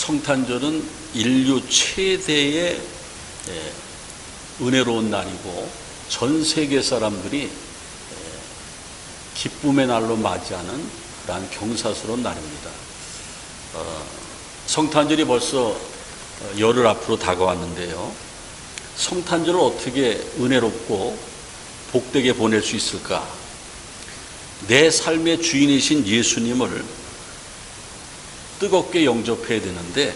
성탄절은 인류 최대의 은혜로운 날이고 전 세계 사람들이 기쁨의 날로 맞이하는 그러한 경사스러운 날입니다. 성탄절이 벌써 열흘 앞으로 다가왔는데요. 성탄절을 어떻게 은혜롭고 복되게 보낼 수 있을까? 내 삶의 주인이신 예수님을 뜨겁게 영접해야 되는데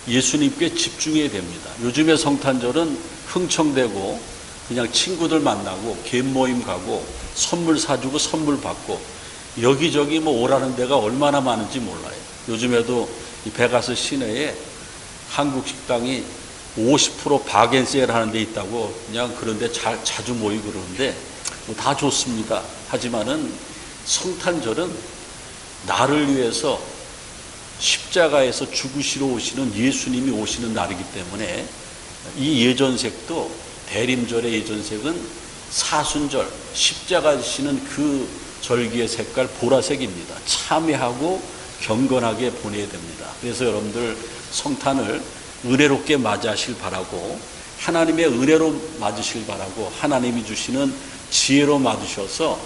예수님께 집중해야 됩니다. 요즘의 성탄절은 흥청대고 그냥 친구들 만나고 갯모임 가고 선물 사주고 선물 받고 여기저기 오라는 데가 얼마나 많은지 몰라요. 요즘에도 이 베가스 시내에 한국 식당이 50% 바겐세일 하는 데 있다고 그냥 그런 데 자주 모이고 그러는데 다 좋습니다. 하지만은 성탄절은 나를 위해서 십자가에서 죽으시러 오시는 예수님이 오시는 날이기 때문에 이 예전색도 대림절의 예전색은 사순절 십자가 지시는 그 절기의 색깔 보라색입니다. 참회하고 경건하게 보내야 됩니다. 그래서 여러분들 성탄을 은혜롭게 맞이하실 바라고 하나님의 은혜로 맞으실 바라고 하나님이 주시는 지혜로 맞으셔서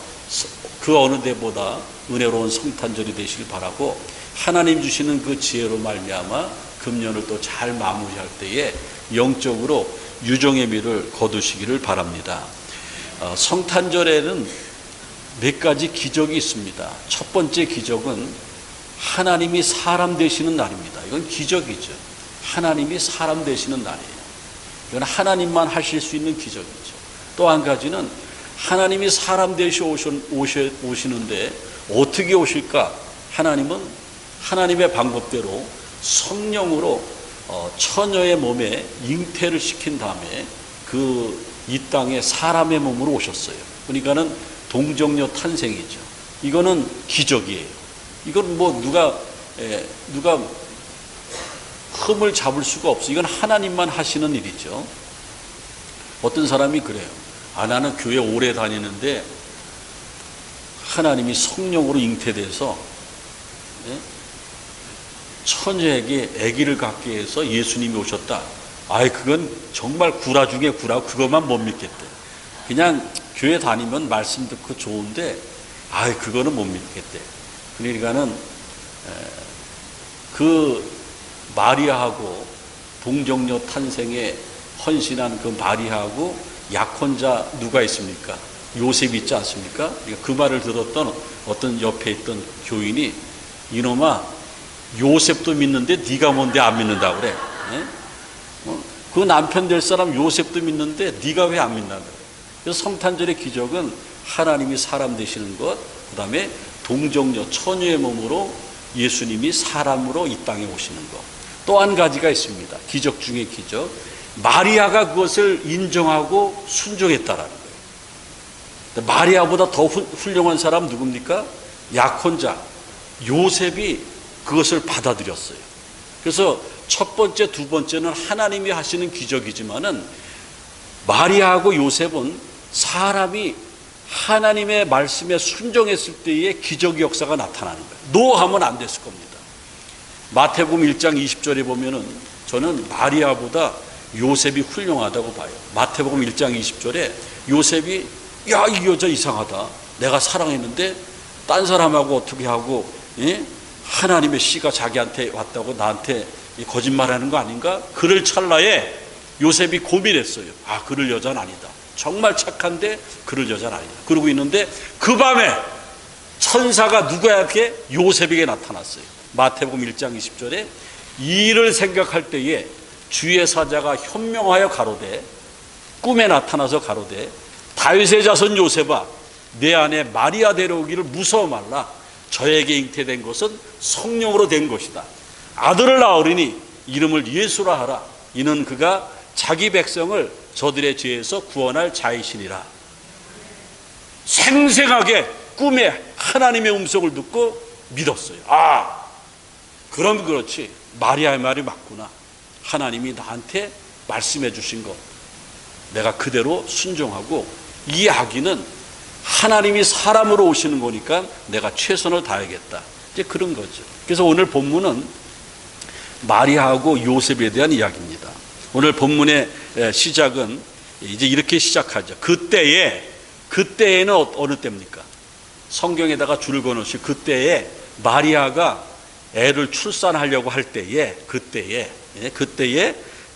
그 어느 때보다 은혜로운 성탄절이 되시길 바라고 하나님 주시는 그 지혜로 말미암아 금년을 또 잘 마무리할 때에 영적으로 유종의 미를 거두시기를 바랍니다. 성탄절에는 몇 가지 기적이 있습니다. 첫 번째 기적은 하나님이 사람 되시는 날입니다. 이건 기적이죠. 하나님이 사람 되시는 날이에요. 이건 하나님만 하실 수 있는 기적이죠. 또 한 가지는 하나님이 사람 되시 오시는데 어떻게 오실까? 하나님은 하나님의 방법대로 성령으로 처녀의 몸에 잉태를 시킨 다음에 이 땅에 사람의 몸으로 오셨어요. 그러니까는 동정녀 탄생이죠. 이거는 기적이에요. 이건 누가 흠을 잡을 수가 없어요. 이건 하나님만 하시는 일이죠. 어떤 사람이 그래요. 나는 교회 오래 다니는데 하나님이 성령으로 잉태돼서 처녀에게 아기를 갖게 해서 예수님이 오셨다. 그건 정말 구라 중에 구라. 그것만 못 믿겠대. 그냥 교회 다니면 말씀 듣고 좋은데 그거는 못 믿겠대. 그러니까는 그 마리아하고 동정녀 탄생에 헌신한 그 마리아하고 약혼자 누가 있습니까? 요셉 있지 않습니까? 그 말을 들었던 어떤 옆에 있던 교인이 이놈아 요셉도 믿는데 네가 뭔데 안 믿는다고 그래. 그 남편 될 사람 요셉도 믿는데 네가 왜 안 믿나 그래. 그래서 성탄절의 기적은 하나님이 사람 되시는 것, 그 다음에 동정녀 처녀의 몸으로 예수님이 사람으로 이 땅에 오시는 것. 또 한 가지가 있습니다. 기적 중에 기적. 마리아가 그것을 인정하고 순종했다라는 거예요. 마리아보다 더 훌륭한 사람 누굽니까? 약혼자 요셉이 그것을 받아들였어요. 그래서 첫 번째, 두 번째는 하나님이 하시는 기적이지만은 마리아하고 요셉은 사람이 하나님의 말씀에 순종했을 때의 기적 역사가 나타나는 거예요. 노하면 안 됐을 겁니다. 마태복음 1장 20절에 보면은 저는 마리아보다 요셉이 훌륭하다고 봐요. 마태복음 1장 20절에 요셉이 이 여자 이상하다. 내가 사랑했는데 딴 사람하고 어떻게 하고 하나님의 씨가 자기한테 왔다고 나한테 거짓말하는 거 아닌가? 그럴 찰나에 요셉이 고민했어요. 그럴 여자는 아니다. 정말 착한데 그럴 여자는 아니다. 그러고 있는데 그 밤에 천사가 누구에게? 요셉에게 나타났어요. 마태복음 1장 20절에 이 일을 생각할 때에 주의 사자가 현명하여 가로되 꿈에 나타나서 가로되 다윗의 자손 요셉아 내 아내 마리아 데려오기를 무서워 말라. 저에게 잉태된 것은 성령으로 된 것이다. 아들을 낳으리니 이름을 예수라 하라. 이는 그가 자기 백성을 저들의 죄에서 구원할 자이시니라. 생생하게 꿈에 하나님의 음성을 듣고 믿었어요. 그럼 그렇지. 마리아의 말이 맞구나. 하나님이 나한테 말씀해 주신 것 내가 그대로 순종하고 이 아기는 하나님이 사람으로 오시는 거니까 내가 최선을 다하겠다. 이제 그런 거죠. 그래서 오늘 본문은 마리아하고 요셉에 대한 이야기입니다. 오늘 본문의 시작은 이제 이렇게 시작하죠. 그때에는 어느 때입니까? 성경에다가 줄을 그어놓으시 그때에 마리아가 애를 출산하려고 할 때에 그때에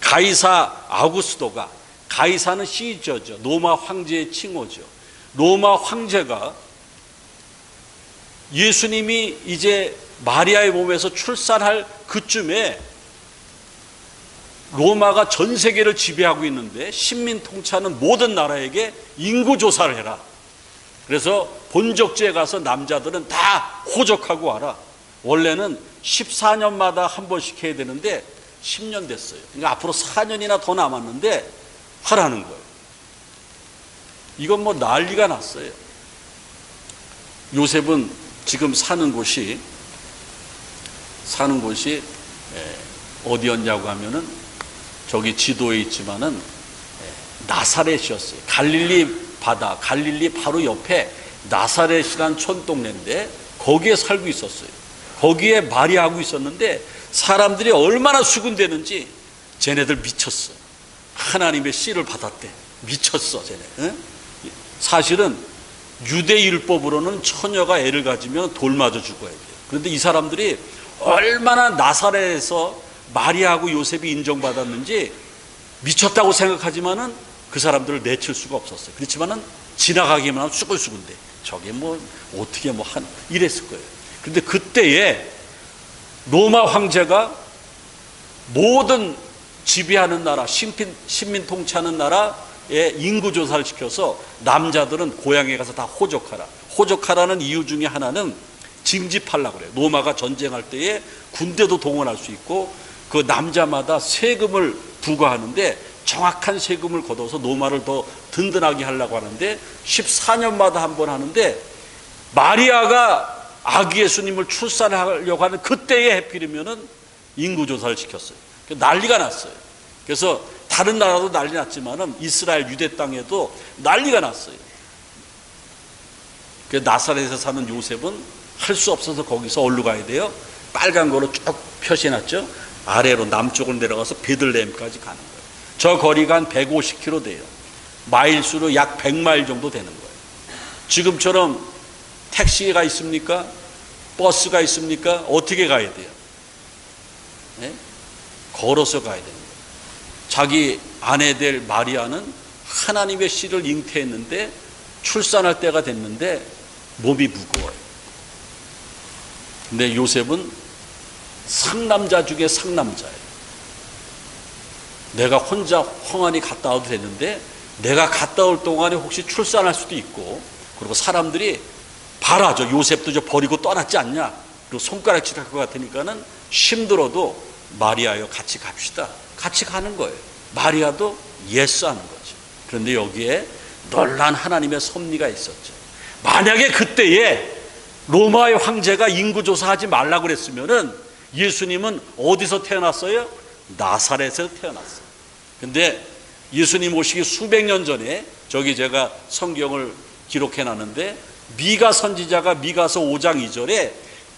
가이사 아우구스도가, 가이사는 시저죠. 로마 황제의 칭호죠. 로마 황제가 예수님이 이제 마리아의 몸에서 출산할 그쯤에 로마가 전 세계를 지배하고 있는데 식민 통치하는 모든 나라에게 인구조사를 해라. 그래서 본적지에 가서 남자들은 다 호적하고 와라. 원래는 14년마다 한 번씩 해야 되는데 10년 됐어요. 그러니까 앞으로 4년이나 더 남았는데 하라는 거예요. 이건 뭐 난리가 났어요. 요셉은 지금 사는 곳이 어디였냐고 하면은 저기 지도에 있지만은 나사렛이었어요. 갈릴리 바다, 갈릴리 바로 옆에 나사렛이란 촌동네인데 거기에 살고 있었어요. 거기에 마리아하고 있었는데 사람들이 얼마나 수군대는지 쟤네들 미쳤어. 하나님의 씨를 받았대. 미쳤어 쟤네. 응? 사실은 유대율법으로는 처녀가 애를 가지면 돌 맞아 죽어야 돼요. 그런데 이 사람들이 얼마나 나사렛에서 마리아하고 요셉이 인정받았는지 미쳤다고 생각하지만은 그 사람들을 내칠 수가 없었어요. 그렇지만은 지나가기만 하면 수근수근대. 저게 뭐 어떻게 뭐 이랬을 거예요. 그런데 그때에 로마 황제가 모든 지배하는 나라, 식민 통치하는 나라에 인구조사를 시켜서 남자들은 고향에 가서 다 호적하라. 호적하라는 이유 중에 하나는 징집하려고 그래요. 로마가 전쟁할 때에 군대도 동원할 수 있고 그 남자마다 세금을 부과하는데 정확한 세금을 걷어서 로마를 더 든든하게 하려고 하는데 14년마다 한 번 하는데 마리아가 아기 예수님을 출산하려고 하는 그때에 해필이면은 인구조사를 시켰어요. 난리가 났어요. 그래서 다른 나라도 난리 났지만은 이스라엘 유대 땅에도 난리가 났어요. 나사렛에서 사는 요셉은 할 수 없어서 거기서 어디로 가야 돼요? 빨간 거로 쭉 표시해놨죠. 아래로 남쪽으로 내려가서 베들레헴까지 가는 거예요. 저 거리가 한 150km 돼요. 마일수로 약 100마일 정도 되는 거예요. 지금처럼 택시가 있습니까? 버스가 있습니까? 어떻게 가야 돼요? 네? 걸어서 가야 됩니다. 자기 아내 될 마리아는 하나님의 씨를 잉태했는데 출산할 때가 됐는데 몸이 무거워요. 근데 요셉은 상남자 중에 상남자예요. 내가 혼자 황환이 갔다 와도 되는데 내가 갔다 올 동안에 혹시 출산할 수도 있고, 그리고 사람들이 봐라 저 요셉도 저 버리고 떠났지 않냐, 그리고 손가락질 할 것 같으니까는 힘들어도 마리아요 같이 갑시다. 같이 가는 거예요. 마리아도 예스 하는 거죠. 그런데 여기에 놀란 하나님의 섭리가 있었죠. 만약에 그때에 로마의 황제가 인구조사하지 말라고 그랬으면은 예수님은 어디서 태어났어요? 나사렛에서 태어났어요. 근데 예수님 오시기 수백 년 전에 저기 제가 성경을 기록해 놨는데 미가 선지자가 미가서 5장 2절에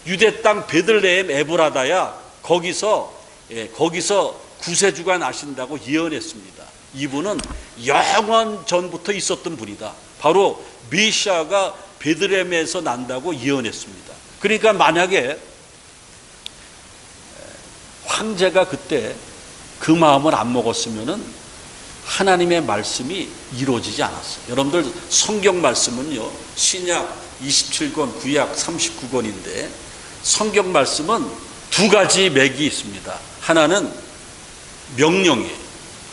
유대 땅 베들레헴 에브라다야 거기서 구세주가 나신다고 예언했습니다. 이분은 영원 전부터 있었던 분이다. 바로 메시아가 베들레헴에서 난다고 예언했습니다. 그러니까 만약에 황제가 그때 그 마음을 안 먹었으면은 하나님의 말씀이 이루어지지 않았어요. 여러분들 성경 말씀은요, 신약 27권, 구약 39권인데 성경 말씀은 두 가지 맥이 있습니다. 하나는 명령이에요.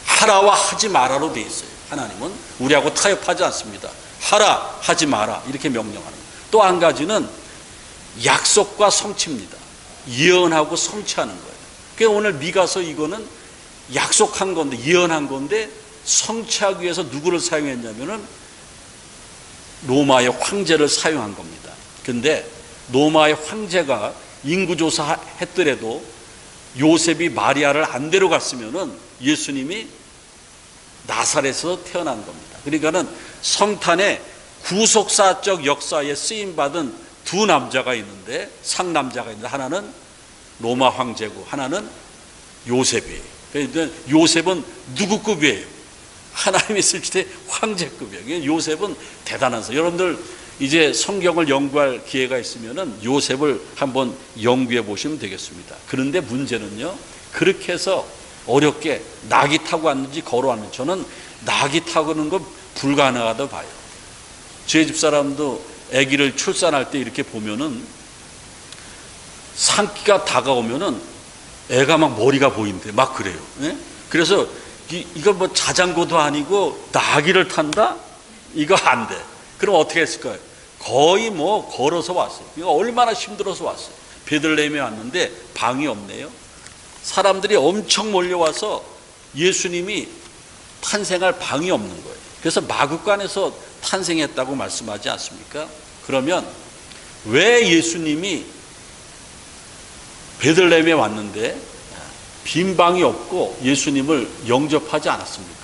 하라와 하지 마라로 되어 있어요. 하나님은 우리하고 타협하지 않습니다. 하라, 하지 마라 이렇게 명령하는 거예요. 또 한 가지는 약속과 성취입니다. 예언하고 성취하는 거예요. 그러니까 오늘 미가서 이거는 약속한 건데, 예언한 건데 성취하기 위해서 누구를 사용했냐면은 로마의 황제를 사용한 겁니다. 근데 로마의 황제가 인구조사 했더라도 요셉이 마리아를 안 데려갔으면은 예수님이 나사렛에서 태어난 겁니다. 그러니까는 성탄에 구속사적 역사에 쓰임받은 두 남자가 있는데, 상남자가 있는데, 하나는 로마 황제고 하나는 요셉이에요. 그러니까 요셉은 누구 급이에요? 하나님이 있을 때 황제급이에요. 요셉은 대단한 사람. 여러분들 이제 성경을 연구할 기회가 있으면은 요셉을 한번 연구해 보시면 되겠습니다. 그런데 문제는요, 그렇게 해서 어렵게 낙이 타고 왔는지 걸어왔는지, 저는 낙이 타고는 건 불가능하다 봐요. 제 집사람도 아기를 출산할 때 이렇게 보면은 산기가 다가오면은 애가 막 머리가 보인대, 막 그래요. 예? 그래서 이거 뭐 자전거도 아니고 나귀를 탄다? 이거 안 돼. 그럼 어떻게 했을까요? 거의 뭐 걸어서 왔어요. 이거 얼마나 힘들어서 왔어요. 베들레헴에 왔는데 방이 없네요. 사람들이 엄청 몰려와서 예수님이 탄생할 방이 없는 거예요. 그래서 마구간에서 탄생했다고 말씀하지 않습니까? 그러면 왜 예수님이 베들레헴에 왔는데 빈 방이 없고 예수님을 영접하지 않았습니까?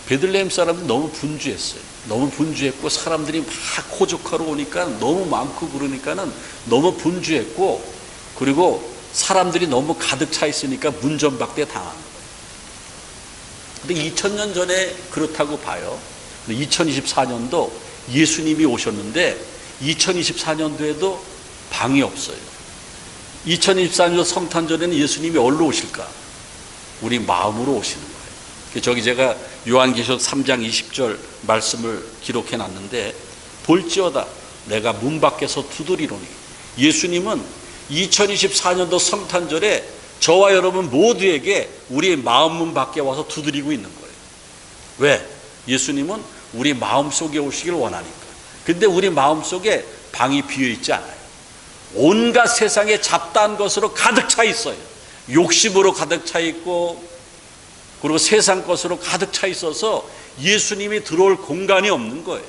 베들레헴 사람들이 너무 분주했어요. 너무 분주했고 사람들이 막 호적하러 오니까 너무 많고 그러니까는 너무 분주했고, 그리고 사람들이 너무 가득 차 있으니까 문전박대 당하는 거예요. 근데 2000년 전에 그렇다고 봐요. 2024년도 예수님이 오셨는데 2024년도에도 방이 없어요. 2024년도 성탄절에는 예수님이 어디로 오실까? 우리 마음으로 오시는 거예요. 저기 제가 요한계시록 3장 20절 말씀을 기록해 놨는데, 볼지어다 내가 문 밖에서 두드리노니. 예수님은 2024년도 성탄절에 저와 여러분 모두에게 우리의 마음 문 밖에 와서 두드리고 있는 거예요. 왜? 예수님은 우리 마음속에 오시길 원하니까. 근데 우리 마음속에 방이 비어있지 않아요. 온갖 세상에 잡다한 것으로 가득 차 있어요. 욕심으로 가득 차 있고, 그리고 세상 것으로 가득 차 있어서 예수님이 들어올 공간이 없는 거예요.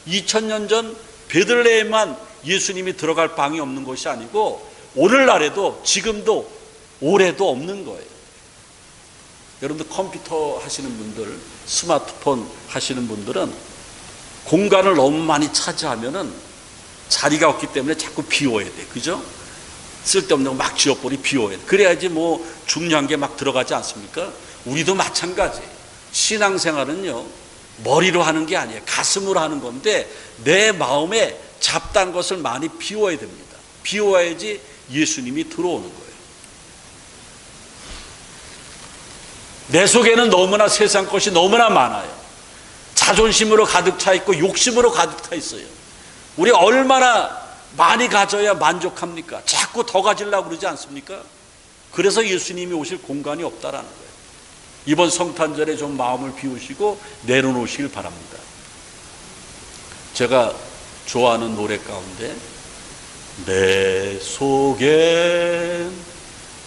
2000년 전 베들레헴만 예수님이 들어갈 방이 없는 것이 아니고 오늘날에도 지금도 올해도 없는 거예요. 여러분들 컴퓨터 하시는 분들, 스마트폰 하시는 분들은 공간을 너무 많이 차지하면은 자리가 없기 때문에 자꾸 비워야 돼. 그죠? 쓸데없는 거 막 지워버리 비워야 돼. 그래야지 뭐 중요한 게 막 들어가지 않습니까? 우리도 마찬가지예요. 신앙생활은요, 머리로 하는 게 아니에요. 가슴으로 하는 건데 내 마음에 잡다한 것을 많이 비워야 됩니다. 비워야지 예수님이 들어오는 거예요. 내 속에는 너무나 세상 것이 너무나 많아요. 자존심으로 가득 차 있고 욕심으로 가득 차 있어요. 우리 얼마나 많이 가져야 만족합니까? 자꾸 더 가지려고 그러지 않습니까? 그래서 예수님이 오실 공간이 없다라는 거예요. 이번 성탄절에 좀 마음을 비우시고 내려놓으시길 바랍니다. 제가 좋아하는 노래 가운데 내 속엔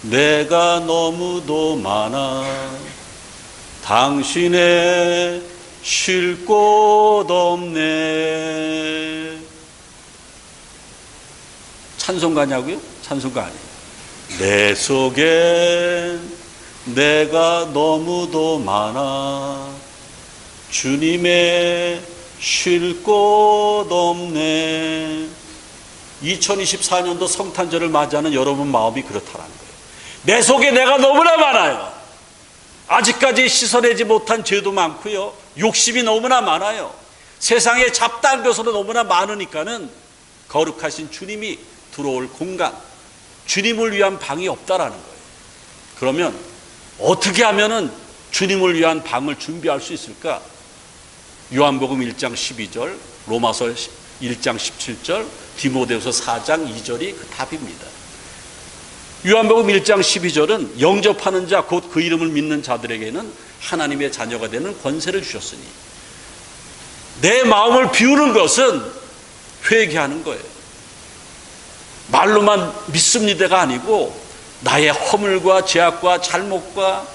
내가 너무도 많아 당신의 쉴 곳 없네. 찬송가냐고요? 찬송가 아니에요. 내 속엔 내가 너무도 많아 주님의 쉴 곳 없네. 2024년도 성탄절을 맞이하는 여러분 마음이 그렇다는 거예요. 내 속에 내가 너무나 많아요. 아직까지 씻어내지 못한 죄도 많고요, 욕심이 너무나 많아요. 세상에 잡다한 것으로 너무나 많으니까는 거룩하신 주님이 들어올 공간, 주님을 위한 방이 없다라는 거예요. 그러면 어떻게 하면은 주님을 위한 방을 준비할 수 있을까? 요한복음 1장 12절, 로마서 1장 17절, 디모데후서 4장 2절이 그 답입니다. 요한복음 1장 12절은 영접하는 자, 곧 그 이름을 믿는 자들에게는 하나님의 자녀가 되는 권세를 주셨으니. 내 마음을 비우는 것은 회개하는 거예요. 말로만 믿습니다가 아니고 나의 허물과 죄악과 잘못과,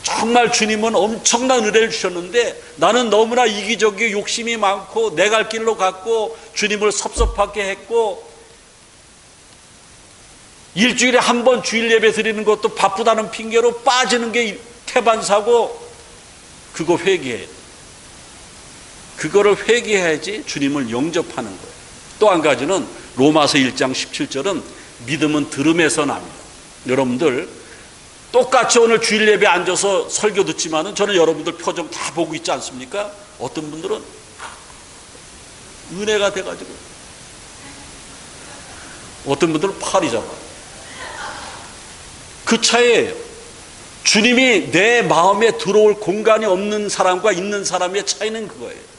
정말 주님은 엄청난 은혜를 주셨는데 나는 너무나 이기적이고 욕심이 많고 내 갈 길로 갔고 주님을 섭섭하게 했고, 일주일에 한 번 주일 예배 드리는 것도 바쁘다는 핑계로 빠지는 게 태반사고, 그거 회개해. 그거를 회개해야지 주님을 영접하는 거예요. 또 한 가지는 로마서 1장 17절은 믿음은 들음에서 납니다. 여러분들 똑같이 오늘 주일 예배 앉아서 설교 듣지만은 저는 여러분들 표정 다 보고 있지 않습니까? 어떤 분들은 은혜가 돼가지고, 어떤 분들은 팔이 잡아요. 그 차이예요. 주님이 내 마음에 들어올 공간이 없는 사람과 있는 사람의 차이는 그거예요.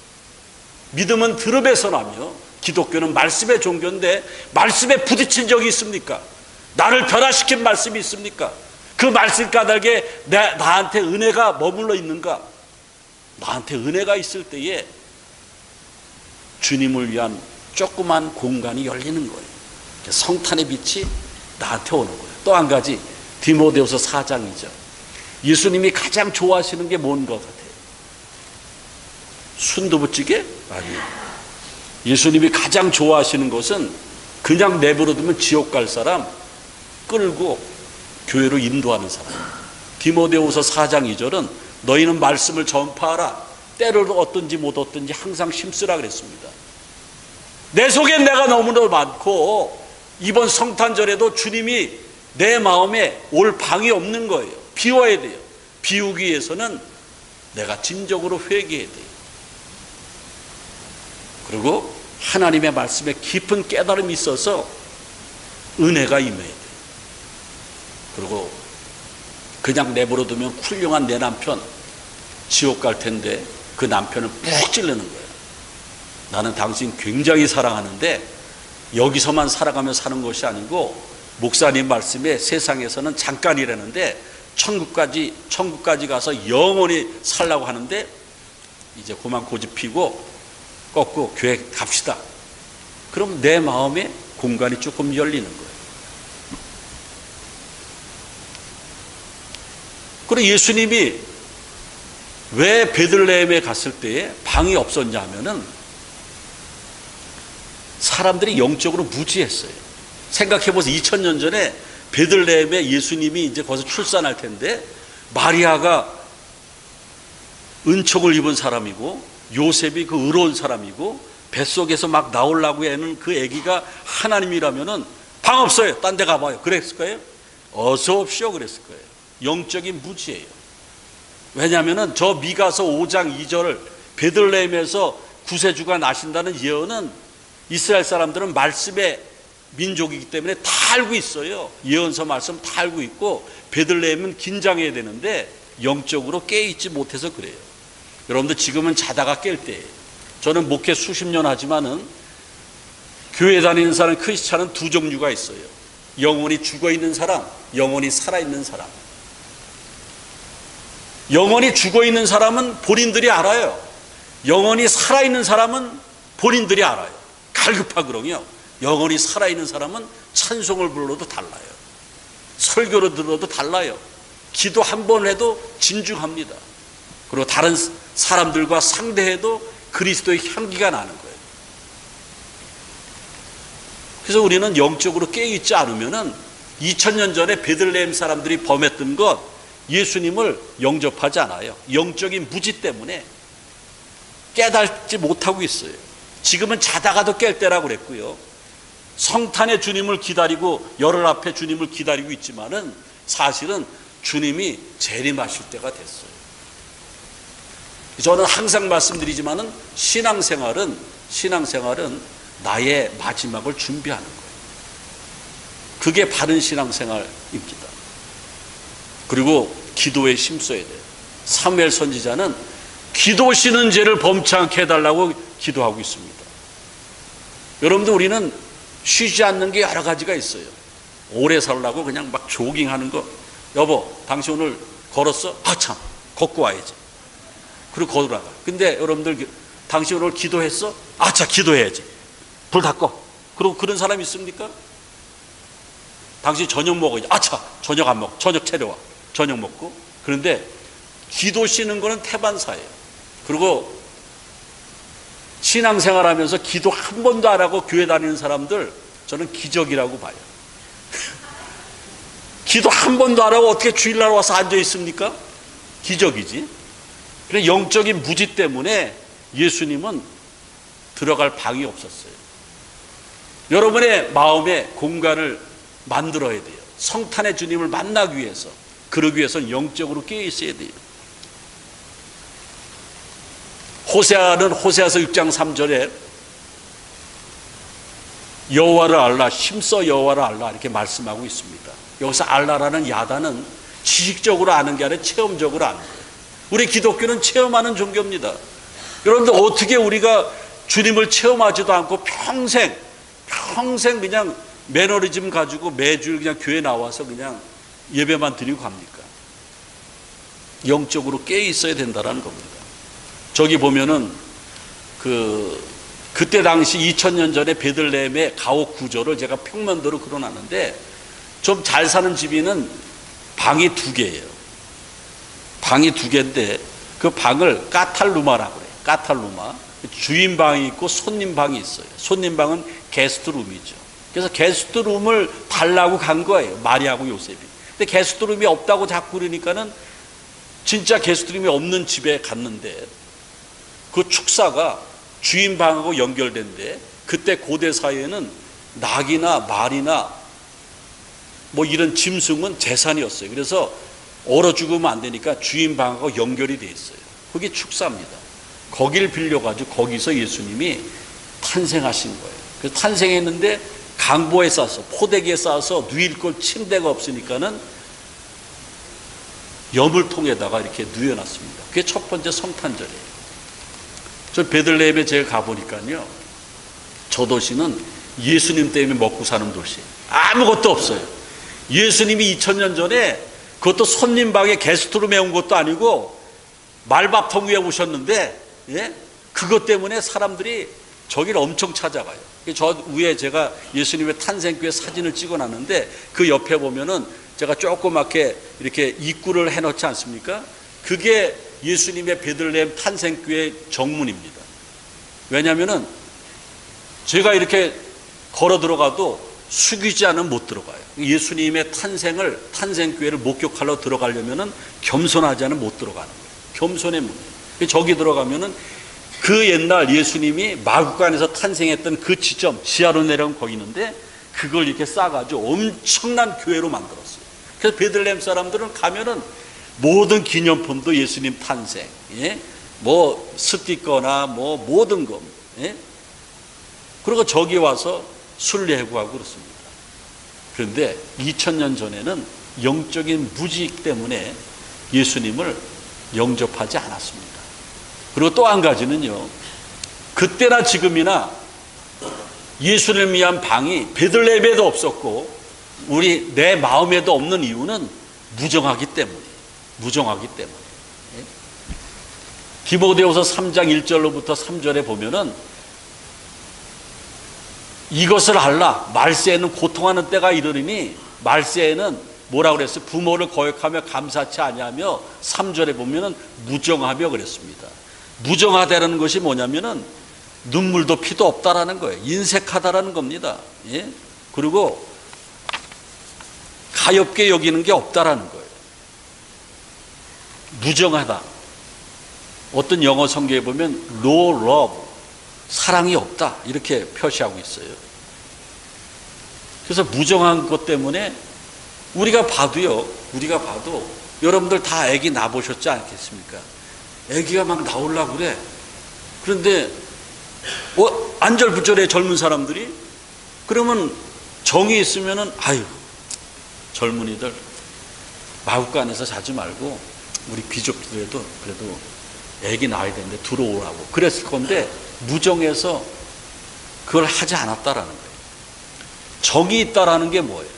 믿음은 들음에서 나며, 기독교는 말씀의 종교인데 말씀에 부딪힌 적이 있습니까? 나를 변화시킨 말씀이 있습니까? 그 말씀 까닭에 나한테 은혜가 머물러 있는가? 나한테 은혜가 있을 때에 주님을 위한 조그만 공간이 열리는 거예요. 성탄의 빛이 나한테 오는 거예요. 또 한 가지, 디모데후서 4장이죠. 예수님이 가장 좋아하시는 게 뭔 것 같아요? 순두부찌개? 아니에요. 예수님이 가장 좋아하시는 것은 그냥 내버려두면 지옥 갈 사람 끌고 교회로 인도하는 사람. 디모데후서 4장 2절은 너희는 말씀을 전파하라. 때를 얻든지 못 얻든지 항상 힘쓰라 그랬습니다. 내 속엔 내가 너무나 많고 이번 성탄절에도 주님이 내 마음에 올 방이 없는 거예요. 비워야 돼요. 비우기 위해서는 내가 진정으로 회개해야 돼요. 그리고 하나님의 말씀에 깊은 깨달음이 있어서 은혜가 임해야 돼요. 그리고 그냥 내버려두면 훌륭한 내 남편 지옥 갈 텐데 그 남편을 푹 찌르는 거예요. 나는 당신 굉장히 사랑하는데 여기서만 살아가며 사는 것이 아니고 목사님 말씀에 세상에서는 잠깐이라는데 천국까지 가서 영원히 살라고 하는데 이제 그만 고집 피고 꺾고 교회 갑시다. 그럼 내 마음에 공간이 조금 열리는 거예요. 그리고 예수님이 왜 베들레헴에 갔을 때에 방이 없었냐 하면은 사람들이 영적으로 무지했어요. 생각해보세요. 2000년 전에 베들레헴에 예수님이 이제 거기서 출산할 텐데 마리아가 은총을 입은 사람이고 요셉이 그 의로운 사람이고 뱃속에서 막 나오려고 하는 그 아기가 하나님이라면은 방 없어요. 딴 데 가봐요. 그랬을 거예요? 어서 옵시오 그랬을 거예요. 영적인 무지예요. 왜냐하면은 저 미가서 5장 2절 베들레헴에서 구세주가 나신다는 예언은 이스라엘 사람들은 말씀의 민족이기 때문에 다 알고 있어요. 예언서 말씀 다 알고 있고 베들레헴은 긴장해야 되는데 영적으로 깨있지 못해서 그래요. 여러분들 지금은 자다가 깰 때예요. 저는 목회 수십 년 하지만은 교회 다니는 사람 크리스찬은 두 종류가 있어요. 영혼이 죽어있는 사람, 영혼이 살아있는 사람. 영혼이 죽어있는 사람은 본인들이 알아요. 영혼이 살아있는 사람은 본인들이 알아요. 갈급하거든요. 영혼이 살아있는 사람은 찬송을 불러도 달라요. 설교를 들어도 달라요. 기도 한 번 해도 진중합니다. 그리고 다른 사람들과 상대해도 그리스도의 향기가 나는 거예요. 그래서 우리는 영적으로 깨어있지 않으면은 2000년 전에 베들레헴 사람들이 범했던 것 예수님을 영접하지 않아요. 영적인 무지 때문에 깨닫지 못하고 있어요. 지금은 자다가도 깰 때라고 그랬고요. 성탄의 주님을 기다리고 열흘 앞에 주님을 기다리고 있지만은 사실은 주님이 재림하실 때가 됐어요. 저는 항상 말씀드리지만은 신앙생활은 나의 마지막을 준비하는 거예요. 그게 바른 신앙생활입니다. 그리고 기도에 힘써야 돼요. 사무엘 선지자는 기도 쉬는 죄를 범치 않게 해달라고 기도하고 있습니다. 여러분들 우리는 쉬지 않는 게 여러 가지가 있어요. 오래 살라고 그냥 막 조깅하는 거. 여보, 당신 오늘 걸었어? 아 참, 걷고 와야지. 그리고 걸어가. 근데 여러분들 당신 오늘 기도했어? 아차, 기도해야지. 불 다 꺼. 그리고 그런 사람 있습니까? 당신 저녁 먹어야지. 아차, 저녁 안 먹어. 저녁 차려와. 저녁 먹고. 그런데 기도 쉬는 거는 태반사예요. 그리고 신앙생활 하면서 기도 한 번도 안 하고 교회 다니는 사람들 저는 기적이라고 봐요. 기도 한 번도 안 하고 어떻게 주일날 와서 앉아 있습니까? 기적이지. 그래서 영적인 무지 때문에 예수님은 들어갈 방이 없었어요. 여러분의 마음에 공간을 만들어야 돼요. 성탄의 주님을 만나기 위해서. 그러기 위해서는 영적으로 깨어 있어야 돼요. 호세아는 호세아서 6장 3절에 여호와를 알라, 힘써 여호와를 알라 이렇게 말씀하고 있습니다. 여기서 알라라는 야단은 지식적으로 아는 게 아니라 체험적으로 아는 거예요. 우리 기독교는 체험하는 종교입니다. 여러분들 어떻게 우리가 주님을 체험하지도 않고 평생 그냥 매너리즘 가지고 매주 그냥 교회 나와서 그냥 예배만 드리고 갑니까? 영적으로 깨어 있어야 된다는 겁니다. 저기 보면은 그때 당시 2000년 전에 베들레헴의 가옥 구조를 제가 평면도로 그려놨는데 좀 잘 사는 집에는 방이 2개예요. 방이 2개인데 그 방을 까탈루마라고 그래요. 까탈루마. 주인 방이 있고 손님 방이 있어요. 손님 방은 게스트룸이죠. 그래서 게스트룸을 달라고 간 거예요. 마리아하고 요셉이. 근데 게스트룸이 없다고 자꾸 그러니까는 진짜 게스트룸이 없는 집에 갔는데 그 축사가 주인 방하고 연결된데 그때 고대 사회에는 낙이나 말이나 뭐 이런 짐승은 재산이었어요. 그래서 얼어 죽으면 안 되니까 주인 방하고 연결이 돼 있어요. 그게 축사입니다. 거기를 빌려가지고 거기서 예수님이 탄생하신 거예요. 그래서 탄생했는데 강보에 싸서 포대기에 싸서 누일 곳 침대가 없으니까는 여물통에다가 이렇게 누워놨습니다. 그게 첫 번째 성탄절이에요. 저 베들레헴에 제가 가보니까요, 저 도시는 예수님 때문에 먹고 사는 도시예요. 아무것도 없어요. 예수님이 2000년 전에 그것도 손님 방에 게스트룸에 온 것도 아니고 말밥통 위에 오셨는데, 예? 그것 때문에 사람들이 저기를 엄청 찾아가요. 저 위에 제가 예수님의 탄생교회 사진을 찍어놨는데 그 옆에 보면은 제가 조그맣게 이렇게 입구를 해놓지 않습니까? 그게 예수님의 베들레헴 탄생교회 정문입니다. 왜냐하면은 제가 이렇게 걸어 들어가도 숙이지 않으면 못 들어가요. 예수님의 탄생교회를 목격하러 들어가려면은 겸손하지 않으면 못 들어가는 거예요. 겸손의 문. 저기 들어가면은 그 옛날 예수님이 마구간에서 탄생했던 그 지점, 지하로 내려가면 거기 있는데 그걸 이렇게 싸가지고 엄청난 교회로 만들었어요. 그래서 베들레헴 사람들은 가면은 모든 기념품도 예수님 탄생, 예? 뭐 스티커나 뭐 모든 것, 예? 그리고 저기 와서 순례하고 하고 그렇습니다. 그런데 2000년 전에는 영적인 무지익 때문에 예수님을 영접하지 않았습니다. 그리고 또 한 가지는요, 그때나 지금이나 예수님을 위한 방이 베들레헴에도 없었고 내 마음에도 없는 이유는 무정하기 때문이에요. 무정하기 때문에. 디모데후서 3장 1절로부터 3절에 보면은 이것을 알라. 말세에는 고통하는 때가 이르리니 말세에는 뭐라고 그랬어요? 부모를 거역하며 감사치 아니하며 3절에 보면은 무정하며 그랬습니다. 무정하다라는 것이 뭐냐면은 눈물도 피도 없다라는 거예요. 인색하다라는 겁니다. 예? 그리고 가엾게 여기는 게 없다라는 거예요. 무정하다. 어떤 영어 성경에 보면 no love, 사랑이 없다 이렇게 표시하고 있어요. 그래서 무정한 것 때문에 우리가 봐도 여러분들 다 아기 낳아보셨지 않겠습니까? 아기가 막 나오려고 그래. 그런데 안절부절해 젊은 사람들이. 그러면 정이 있으면은 아유 젊은이들 마구간에서 자지 말고 우리 귀족들에도 그래도 아기 낳아야 되는데 들어오라고 그랬을 건데 무정해서 그걸 하지 않았다라는 거예요. 정이 있다라는 게 뭐예요?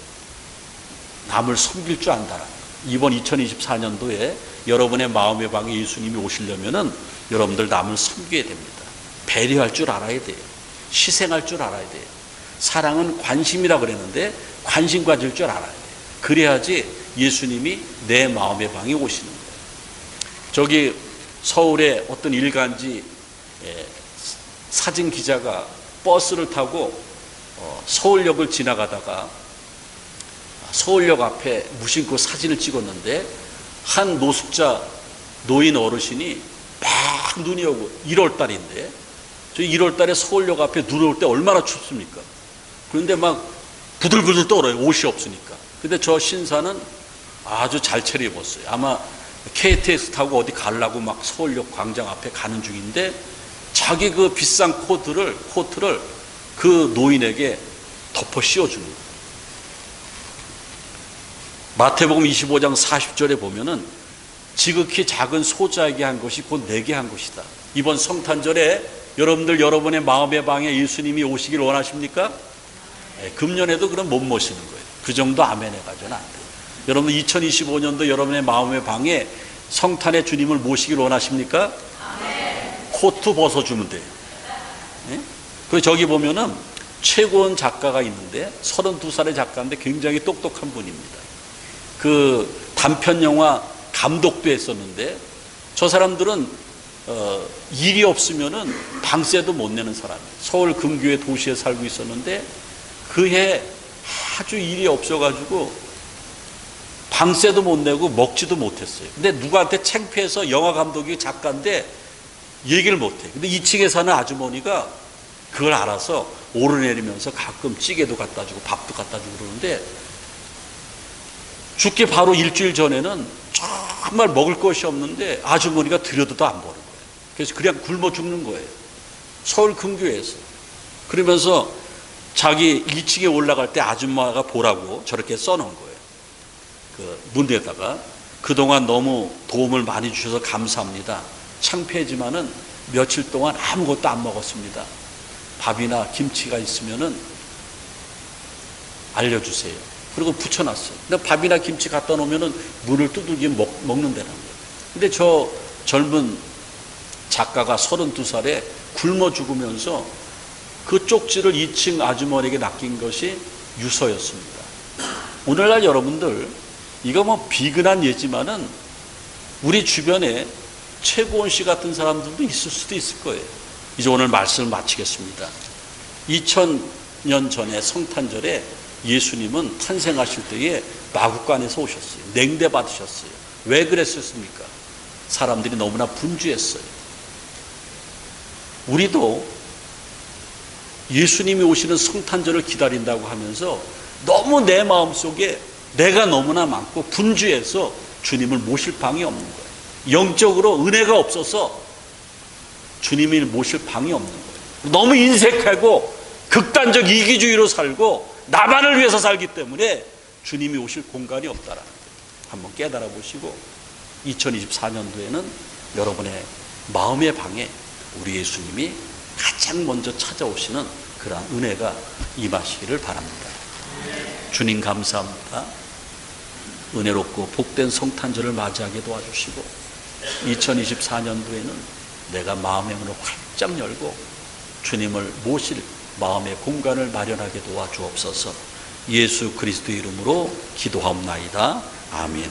남을 섬길 줄 안다라는 거예요. 이번 2024년도에 여러분의 마음의 방에 예수님이 오시려면은 여러분들 남을 섬겨야 됩니다. 배려할 줄 알아야 돼요. 희생할 줄 알아야 돼요. 사랑은 관심이라 그랬는데 관심 가질 줄 알아야 돼요. 그래야지 예수님이 내 마음의 방에 오시는 거예요. 저기 서울의 어떤 일간지 사진 기자가 버스를 타고 서울역을 지나가다가 서울역 앞에 무심코 사진을 찍었는데 한 노숙자 노인 어르신이 막 막 눈이 오고 1월 달인데 저 1월 달에 서울역 앞에 눈 올 때 얼마나 춥습니까? 그런데 막 부들부들 떨어요. 옷이 없으니까. 근데 저 신사는 아주 잘 차려입었어요. 아마 KTX 타고 어디 가려고 막 서울역 광장 앞에 가는 중인데 자기 그 비싼 코트를 그 노인에게 덮어 씌워주는 거예요. 마태복음 25장 40절에 보면은 지극히 작은 소자에게 한 것이 곧 내게 한 것이다. 이번 성탄절에 여러분들 여러분의 마음의 방에 예수님이 오시길 원하십니까? 네, 금년에도 그럼 못 모시는 거예요. 그 정도 아멘 해가지고는 안 돼요. 여러분 2025년도 여러분의 마음의 방에 성탄의 주님을 모시길 원하십니까? 아멘. 코트 벗어주면 돼요. 네? 그리고 저기 보면은 최고원 작가가 있는데 32살의 작가인데 굉장히 똑똑한 분입니다. 그 단편 영화 감독도 했었는데 저 사람들은 일이 없으면은 방세도 못 내는 사람이에요. 서울 금교의 도시에 살고 있었는데 그해 아주 일이 없어가지고 방세도 못 내고 먹지도 못했어요. 근데 누구한테 창피해서 영화 감독이 작가인데 얘기를 못해. 근데 2층에 사는 아주머니가 그걸 알아서 오르내리면서 가끔 찌개도 갖다 주고 밥도 갖다 주고 그러는데 죽기 바로 일주일 전에는 정말 먹을 것이 없는데 아주머니가 들여도도 안 보는 거예요. 그래서 그냥 굶어 죽는 거예요. 서울 금교에서. 그러면서 자기 2층에 올라갈 때 아줌마가 보라고 저렇게 써놓은 거예요. 그 문에다가 그동안 너무 도움을 많이 주셔서 감사합니다. 창피하지만은 며칠 동안 아무것도 안 먹었습니다. 밥이나 김치가 있으면은 알려주세요. 그리고 붙여놨어요. 근데 밥이나 김치 갖다 놓으면은 문을 두들겨 먹는다는 거예요. 근데 저 젊은 작가가 32살에 굶어 죽으면서 그 쪽지를 2층 아주머니에게 낚인 것이 유서였습니다. 오늘날 여러분들 이거 뭐 비근한 예지만은 우리 주변에 최고원 씨 같은 사람들도 있을 수도 있을 거예요. 이제 오늘 말씀을 마치겠습니다. 2000년 전에 성탄절에 예수님은 탄생하실 때에 마구간에서 오셨어요. 냉대 받으셨어요. 왜 그랬었습니까? 사람들이 너무나 분주했어요. 우리도 예수님이 오시는 성탄절을 기다린다고 하면서 너무 내 마음속에 내가 너무나 많고 분주해서 주님을 모실 방이 없는 거예요. 영적으로 은혜가 없어서 주님을 모실 방이 없는 거예요. 너무 인색하고 극단적 이기주의로 살고 나만을 위해서 살기 때문에 주님이 오실 공간이 없다라는 거예요. 한번 깨달아 보시고 2024년도에는 여러분의 마음의 방에 우리 예수님이 가장 먼저 찾아오시는 그러한 은혜가 임하시기를 바랍니다. 주님 감사합니다. 은혜롭고 복된 성탄절을 맞이하게 도와주시고 2024년도에는 내가 마음의 문을 활짝 열고 주님을 모실 마음의 공간을 마련하게 도와주옵소서. 예수 그리스도의 이름으로 기도하옵나이다. 아멘.